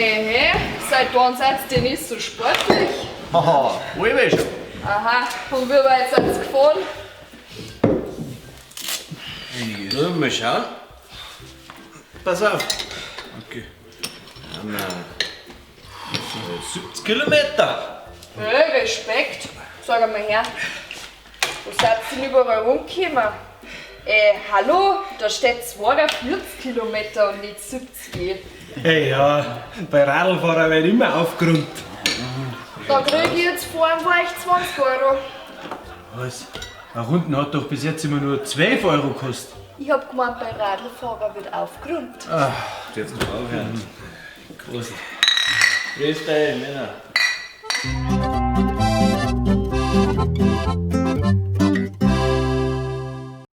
Hey, seit wann seid ihr nicht so sportlich? Haha, wohl schon. Aha, und wie weit seid ihr gefahren? Ja, mal schauen. Pass auf. Okay. 70 Kilometer. Hey, Respekt. Sag einmal her. Wo seid ihr denn überall rumgekommen? Hallo, da steht 42 Kilometer und nicht 70. Hey, ja, bei Radlfahrer wird immer aufgerundet. Da krieg ich jetzt vor allem euch 20 Euro. Was? Ein Runden hat doch bis jetzt immer nur 12 Euro gekostet. Ich hab gemeint, bei Radlfahrer wird aufgerundet. Jetzt noch aufhören. Groß. Grüß dich, Männer.